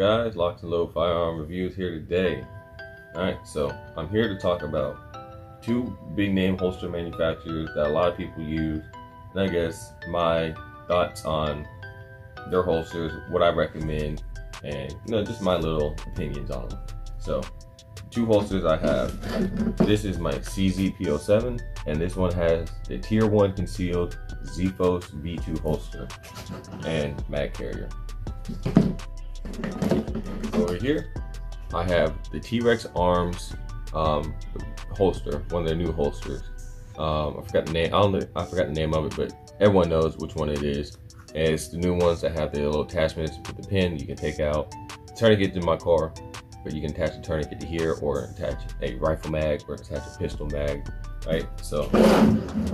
guys, LocsNLoad firearm reviews here today. Alright, so I'm here to talk about two big name holster manufacturers that a lot of people use, and I guess my thoughts on their holsters, what I recommend, and just my little opinions on them. So, two holsters I have. This is my CZ-P07, and this one has the Tier 1 concealed Zephos V2 holster and mag carrier. Over here, I have the Trex Arms holster, one of their new holsters. I forgot the name. I forgot the name of it, but everyone knows which one it is. And it's the new ones that have the little attachments with the pin you can take out. Tourniquet in my car, but you can attach a tourniquet to here, or attach a rifle mag, or attach a pistol mag. Right? So,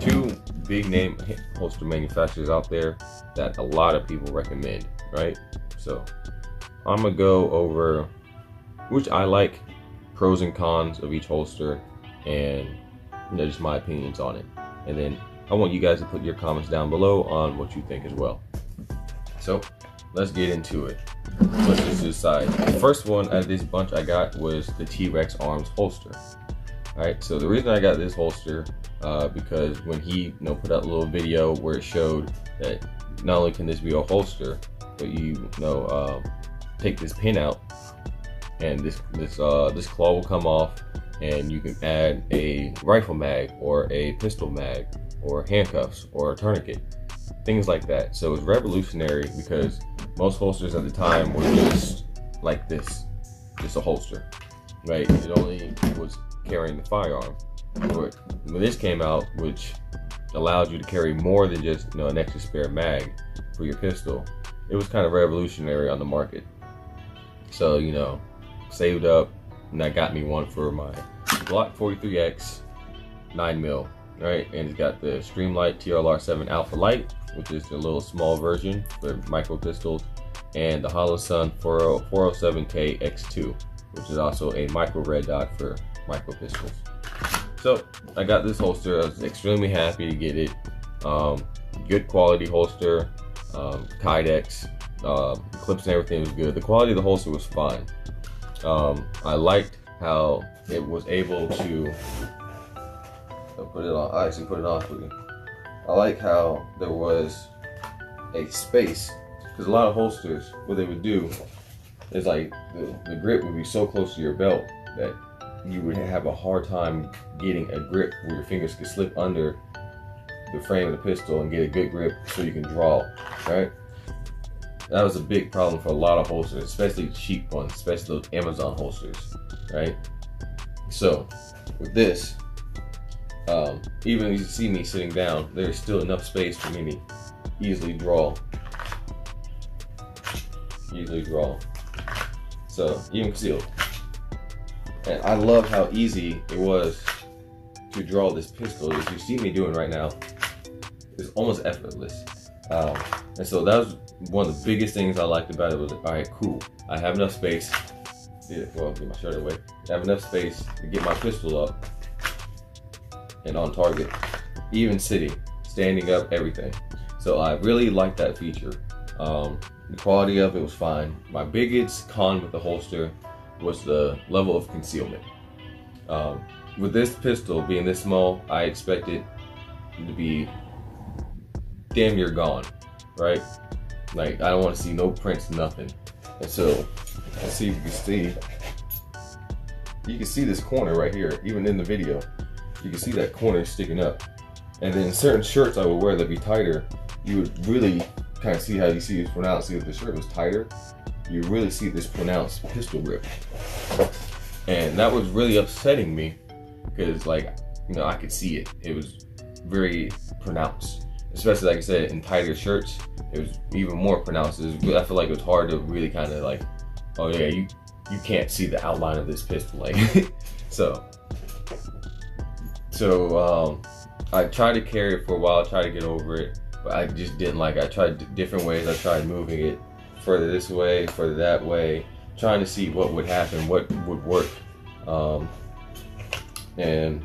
two big name holster manufacturers out there that a lot of people recommend. Right? So, I'm gonna go over which I like, pros and cons of each holster, and just my opinions on it. And then I want you guys to put your comments down below on what you think as well. So let's get into it. Let's just decide. The first one out of this bunch I got was the Trex Arms holster. Alright, so the reason I got this holster because when he put out a little video where it showed that not only can this be a holster, but you take this pin out and this claw will come off, and you can add a rifle mag or a pistol mag or handcuffs or a tourniquet, things like that. So it's revolutionary because most holsters at the time were just like this, just a holster, right? It only was carrying the firearm. But when this came out, which allowed you to carry more than just an extra spare mag for your pistol, it was kind of revolutionary on the market. So saved up, and that got me one for my Glock 43X 9mm, right? And it's got the Streamlight TRL-R7 Alpha Light, which is the little small version for micro pistols, and the MON-SUN 407K X2, which is also a micro red dot for micro pistols. So I got this holster. I was extremely happy to get it. Good quality holster, Kydex, clips and everything was good. The quality of the holster was fine. I liked how it was able to put it on. I actually put it on for you. I like how there was a space, because a lot of holsters, what they would do is like the grip would be so close to your belt that you would have a hard time getting a grip where your fingers could slip under the frame of the pistol and get a good grip so you can draw, right? That was a big problem for a lot of holsters, especially cheap ones, especially those Amazon holsters, right? So with this, even as you see me sitting down, there's still enough space for me to easily draw. So even concealed. And I love how easy it was to draw this pistol. As you see me doing right now, it's almost effortless. And so that was one of the biggest things I liked about it. Was all right, cool, I have enough space. Well, get my shirt away. I have enough space to get my pistol up and on target, even sitting, standing up, everything. So I really liked that feature. The quality of it was fine. My biggest con with the holster was the level of concealment. With this pistol being this small, I expected it to be damn near gone, right? Like, I don't want to see no prints, nothing. And so, let's see if you can see. You can see this corner right here, even in the video. You can see that corner sticking up. And then certain shirts I would wear that be tighter, you would really kind of see how you see this pronounced. See, if the shirt was tighter, you really see this pronounced pistol grip. And that was really upsetting me because, like, I could see it. It was very pronounced. Especially, like I said, in tighter shirts, it was even more pronounced. I feel like it was hard to really kind of like, oh yeah, you can't see the outline of this pistol, like. so I tried to carry it for a while, tried to get over it, but I just didn't like it. I tried different ways. I tried moving it further this way, further that way, trying to see what would happen, what would work. And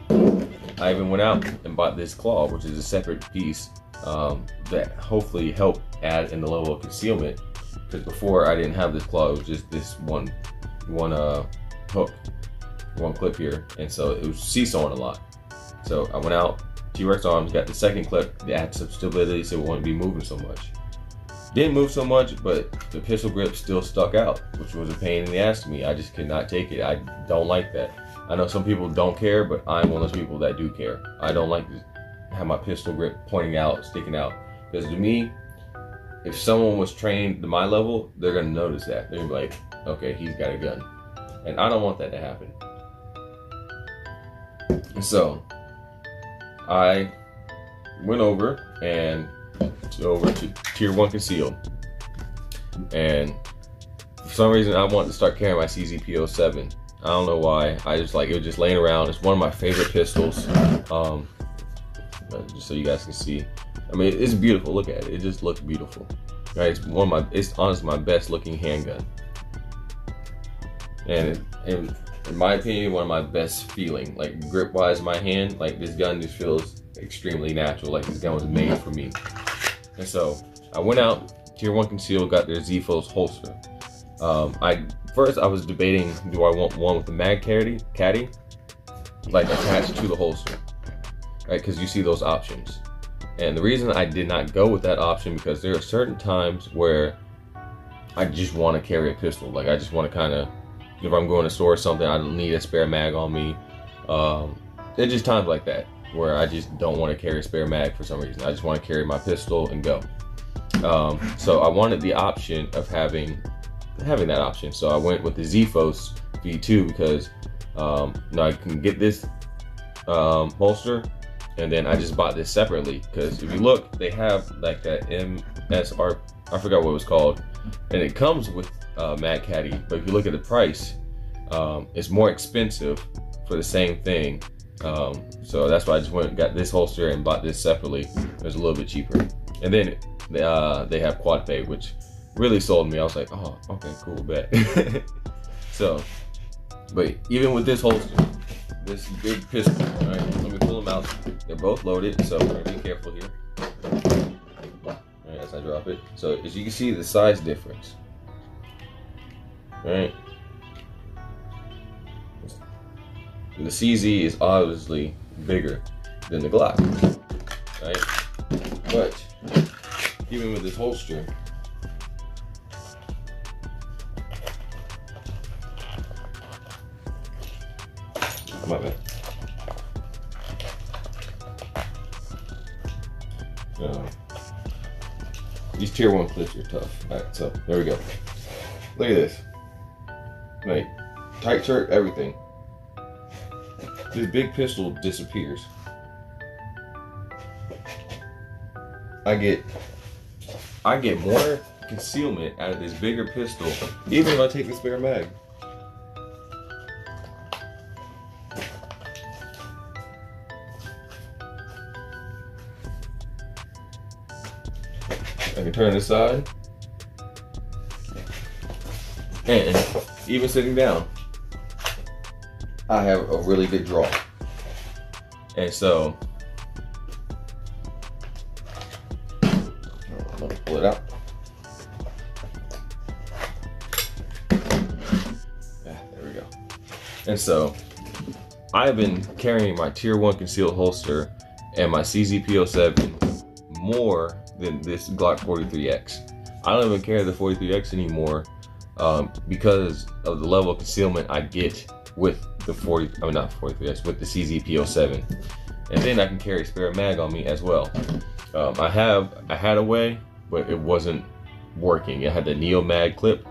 I even went out and bought this claw, which is a separate piece that hopefully help add in the level of concealment. Because before I didn't have this claw, it was just this one hook, one clip here, and so it was seesawing a lot. So I went out, T-Rex arms, got the second clip that had some stability, so it wouldn't be moving so much. Didn't move so much, but the pistol grip still stuck out, which was a pain in the ass to me. I just could not take it. I don't like that. I know some people don't care, but I'm one of those people that do care. I don't like to have my pistol grip pointing out, sticking out. Because to me, if someone was trained to my level, they're gonna notice that. They're gonna be like, okay, he's got a gun. And I don't want that to happen. And so, I went over to Tier 1 Concealed. And for some reason, I wanted to start carrying my CZP-07. I don't know why. I just like, it was just laying around. It's one of my favorite pistols. Just so you guys can see. I mean, it's beautiful. Look at it. It just looks beautiful. Right? It's honestly my best looking handgun. And in my opinion, one of my best feeling. Like grip wise in my hand, like this gun just feels extremely natural. Like this gun was made for me. And so I went out, Tier 1 Concealed, got their Zphos holster. First I was debating, do I want one with the mag caddy, like attached to the holster, right? Because you see those options. And the reason I did not go with that option, because there are certain times where I just want to carry a pistol. Like I just want to kind of, if I'm going to store or something, I don't need a spare mag on me. There's just times like that where I just don't want to carry a spare mag for some reason. I just want to carry my pistol and go. So I wanted the option of having that option. So I went with the Zphos V2 because now I can get this holster, and then I just bought this separately because if you look, they have like that MSR, I forgot what it was called, and it comes with mag caddy, but if you look at the price, it's more expensive for the same thing. So that's why I just went and got this holster and bought this separately. It was a little bit cheaper. And then they have quad pay, which really sold me. I was like, oh, okay, cool, bet. So, but even with this holster, this big pistol, all right, let me pull them out. They're both loaded, so we're gonna be careful here. All right, as I drop it. So as you can see, the size difference. All right. And the CZ is obviously bigger than the Glock, right? But even with this holster, my bad. These Tier 1 clips are tough. All right, so there we go. Look at this. Like, tight shirt, everything. This big pistol disappears. I get more concealment out of this bigger pistol, even if I take the spare mag. I can turn this side, and even sitting down, I have a really good draw. And so, I'm gonna pull it out. There we go. And so, I've been carrying my Tier 1 concealed holster and my CZP-07 more than this Glock 43X. I don't even carry the 43X anymore because of the level of concealment I get with the not 43X, with the CZP-07. And then I can carry spare mag on me as well. I had a way, but it wasn't working. It had the Neo mag clip,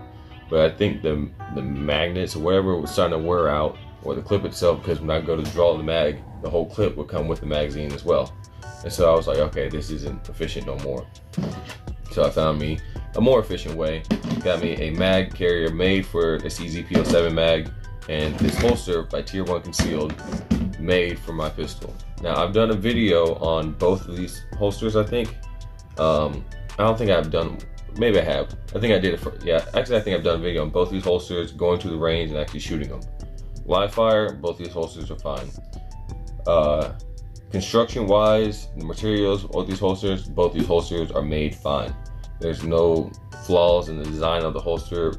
but I think the magnets or whatever was starting to wear out, or the clip itself, because when I go to draw the mag, the whole clip would come with the magazine as well. And so I was like, okay, this isn't efficient no more. So I found me a more efficient way. Got me a mag carrier made for the CZP-07 mag, and this holster by Tier 1 Concealed, made for my pistol. Now I've done a video on both of these holsters, I think. I don't think I've done, maybe I have. I think I did it for, yeah, actually I think I've done a video on both these holsters, going to the range and actually shooting them. Live fire, both these holsters are fine. construction wise, the materials of these holsters, both these holsters are made fine. There's no flaws in the design of the holster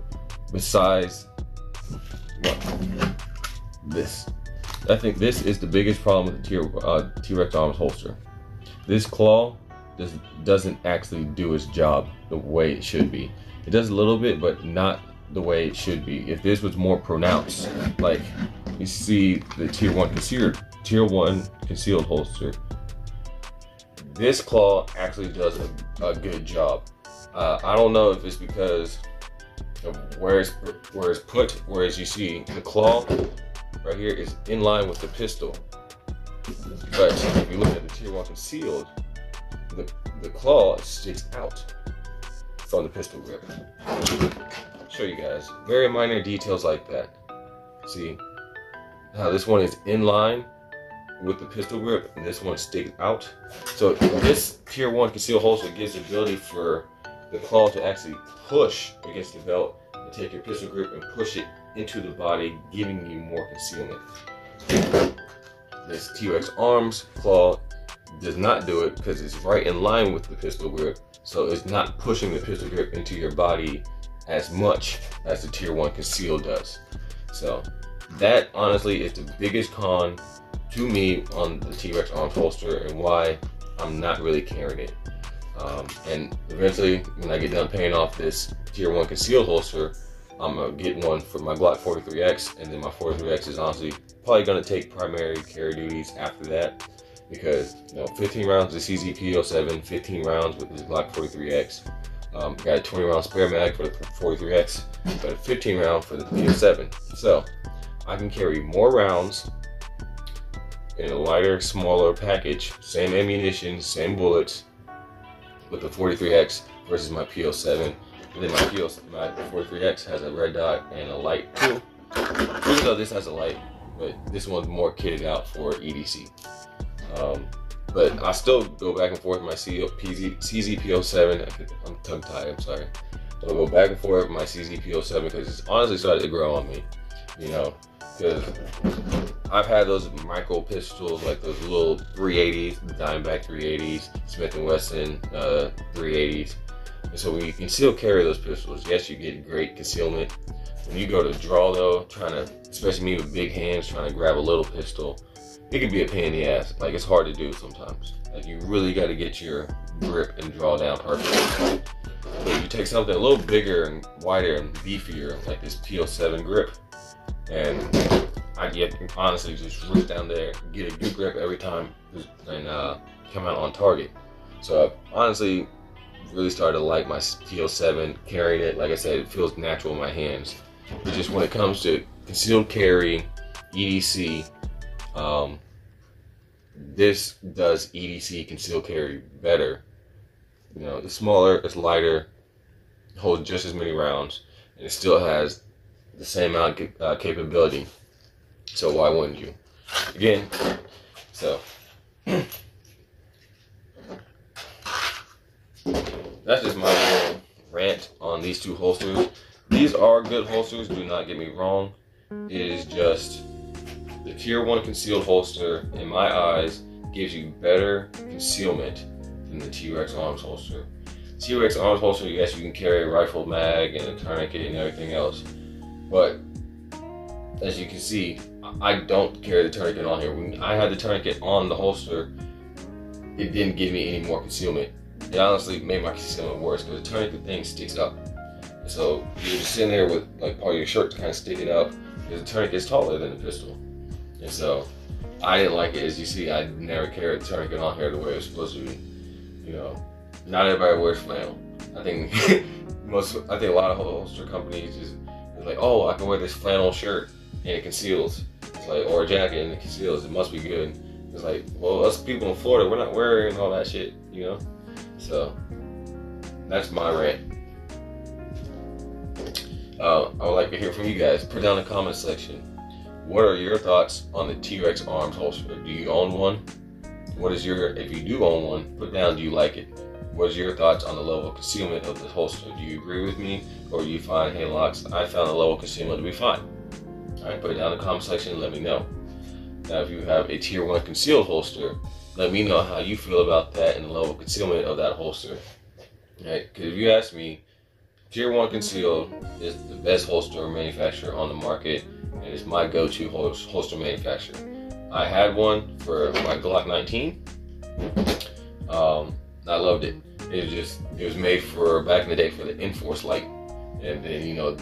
besides this. I think this is the biggest problem with the T-Rex Arms holster. This claw doesn't actually do its job the way it should be. It does a little bit, but not the way it should be. If this was more pronounced, like you see the Tier 1 concealed holster, this claw actually does a good job. I don't know if it's because of where it's put, whereas you see the claw right here is in line with the pistol. But if you look at the Tier 1 concealed, the claw sticks out from the pistol grip. I'll show you guys. Very minor details like that. See how this one is in line with the pistol grip and this one sticks out. So this Tier 1 concealed holster gives the ability for the claw to actually push against the belt and take your pistol grip and push it into the body, giving you more concealment. This T-Rex Arms claw does not do it because it's right in line with the pistol grip, so it's not pushing the pistol grip into your body as much as the Tier 1 concealed does. So that honestly is the biggest con to me on the T-Rex Arms holster and why I'm not really carrying it. And eventually, when I get done paying off this Tier 1 concealed holster, I'm gonna get one for my Glock 43X, and then my 43X is honestly probably gonna take primary carry duties after that, because 15 rounds with the CZP-07, 15 rounds with this Glock 43X. Got a 20 round spare mag for the 43X, but a 15 round for the P07. So I can carry more rounds in a lighter, smaller package, same ammunition, same bullets, with the 43X versus my P07. And then my 43X has a red dot and a light too. Even though this has a light, but this one's more kitted out for EDC. But I still go back and forth with my CZP-07. I'm tongue tied, I'm sorry. I'll go back and forth with my CZP-07 because it's honestly started to grow on me. Because I've had those micro pistols, like those little 380s, the Diamondback 380s, Smith & Wesson 380s. And so when you can still carry those pistols, yes, you get great concealment. When you go to draw though, especially me with big hands, trying to grab a little pistol, it can be a pain in the ass. Like, it's hard to do sometimes. Like, you really got to get your grip and draw down perfectly. But you take something a little bigger and wider and beefier, like this P07 grip, and I can honestly just reach down there, get a good grip every time, and come out on target. So I've honestly really started to like my P07, carrying it. Like I said, it feels natural in my hands. But just when it comes to concealed carry, EDC, this does EDC concealed carry better. It's smaller, it's lighter, holds just as many rounds, and it still has the same amount of capability. So why wouldn't you? Again, so that's just my little rant on these two holsters. These are good holsters, do not get me wrong. It is just the Tier 1 concealed holster, in my eyes, gives you better concealment than the T-Rex Arms holster. T-Rex Arms holster, yes, you can carry a rifle mag and a tourniquet and everything else, but as you can see, I don't carry the tourniquet on here. When I had the tourniquet on the holster, it didn't give me any more concealment. It honestly made my concealment worse because the tourniquet thing sticks up. So you're just sitting there with like part of your shirt kind of sticking up because the tourniquet is taller than the pistol. And so I didn't like it. As you see, I never carried the tourniquet on here the way it's supposed to be. Not everybody wears flannel. I think a lot of holster companies just like, oh, I can wear this flannel shirt and it conceals. It's like, or a jacket and it conceals. It must be good. It's like, well, us people in Florida, we're not wearing all that shit, So that's my rant. I would like to hear from you guys. Put down in the comment section, what are your thoughts on the T-Rex Arms holster? Do you own one? If you do own one, put down, do you like it? What is your thoughts on the level of concealment of this holster? Do you agree with me, or do you find, hey Locs, I found the level of concealment to be fine? Alright, put it down in the comment section and let me know. Now, if you have a Tier 1 concealed holster, let me know how you feel about that and the level of concealment of that holster. Right? Because if you ask me, Tier 1 Concealed is the best holster manufacturer on the market, and it's my go-to holster manufacturer. I had one for my Glock 19. I loved it. It was made for back in the day for the Enforce light, and then, you know,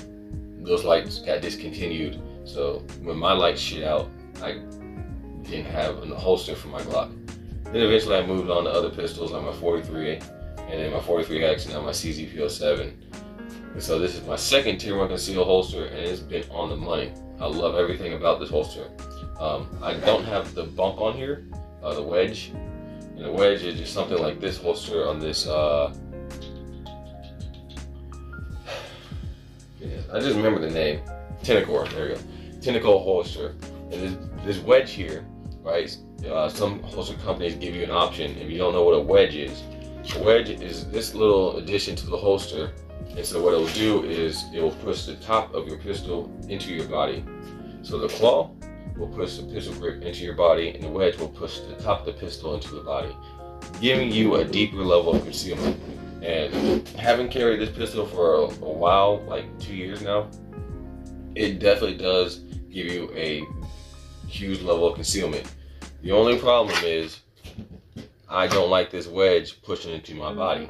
those lights got discontinued. So when my lights shit out, I didn't have a holster for my Glock. Then eventually I moved on to other pistols like my 43, and then my 43X, and now my CZP07. And so this is my second Tier 1 Concealed holster, and it's been on the money. I love everything about this holster. I don't have the bump on here, the wedge. And the wedge is just something like this holster on this, I just remember the name, Tentacle, there you go. Tentacle holster. And this wedge here, right? Some holster companies give you an option if you don't know what a wedge is. A wedge is this little addition to the holster, and so what it will do is it will push the top of your pistol into your body. So the claw will push the pistol grip into your body, and the wedge will push the top of the pistol into the body, giving you a deeper level of concealment. And having carried this pistol for a while, like 2 years now, it definitely does give you a huge level of concealment. The only problem is I don't like this wedge pushing into my body.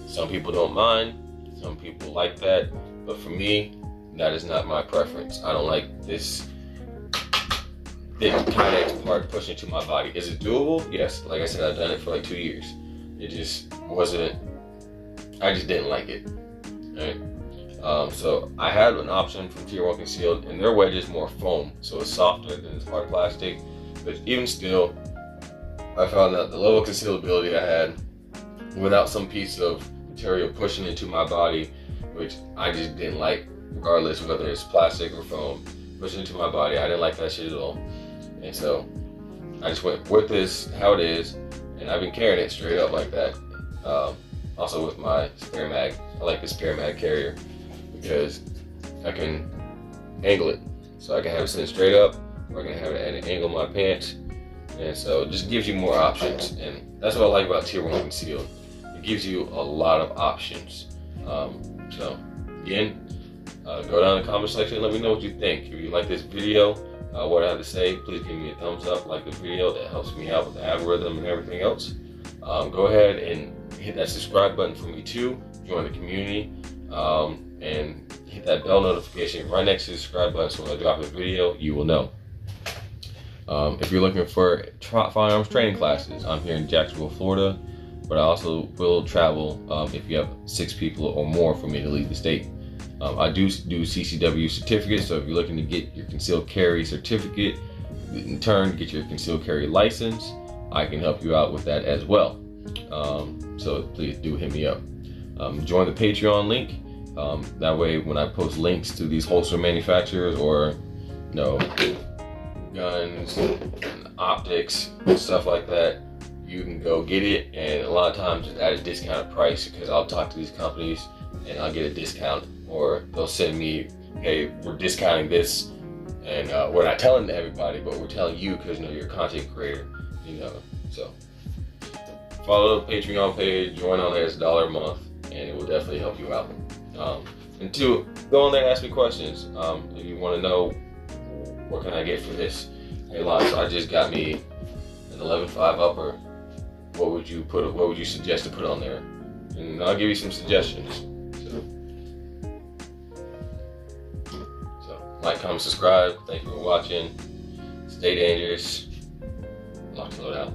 Some people don't mind, some people like that, but for me, that is not my preference. I don't like this thick Kydex part pushing into my body. Is it doable? Yes. Like I said, I've done it for like 2 years. It just wasn't, I just didn't like it. Right? So I had an option from Tier 1 Concealed, and their wedge is more foam, so it's softer than this hard plastic. But even still, I found that the level of concealability I had without some piece of material pushing into my body, which I just didn't like, regardless whether it's plastic or foam, pushing into my body, I didn't like that shit at all. And so I just went with this how it is, and I've been carrying it straight up like that. Also with my spare mag, I like the spare mag carrier because I can angle it, so I can have it sitting straight up, or I can have it at an angle of my pants. And so it just gives you more options, and that's what I like about Tier 1 Concealed. It gives you a lot of options. So again, go down in the comment section and let me know what you think. If you like this video, what I have to say, please give me a thumbs up, like the video. That helps me out with the algorithm and everything else. Go ahead and hit that subscribe button for me too. Join the community, and hit that bell notification right next to the subscribe button, so when I drop a video, you will know. If you're looking for firearms training classes, I'm here in Jacksonville, Florida, but I also will travel if you have 6 people or more for me to leave the state. I do CCW certificates, so if you're looking to get your concealed carry certificate, in turn get your concealed carry license, I can help you out with that as well. So please do hit me up. Join the Patreon link. That way when I post links to these holster manufacturers, or guns and optics and stuff like that, you can go get it, and a lot of times it's at a discounted price, because I'll talk to these companies and I'll get a discount, or they'll send me, hey, we're discounting this, and we're not telling everybody, but we're telling you because you're a content creator, so follow the Patreon page, join on there. It's $1 a month, and it will definitely help you out. And 2, go on there and ask me questions. If you want to know what can I get for this, hey Locs, I just got me an 11.5 upper. What would you suggest to put on there? And I'll give you some suggestions. So like, comment, subscribe. Thank you for watching. Stay dangerous. LocsNLoad out.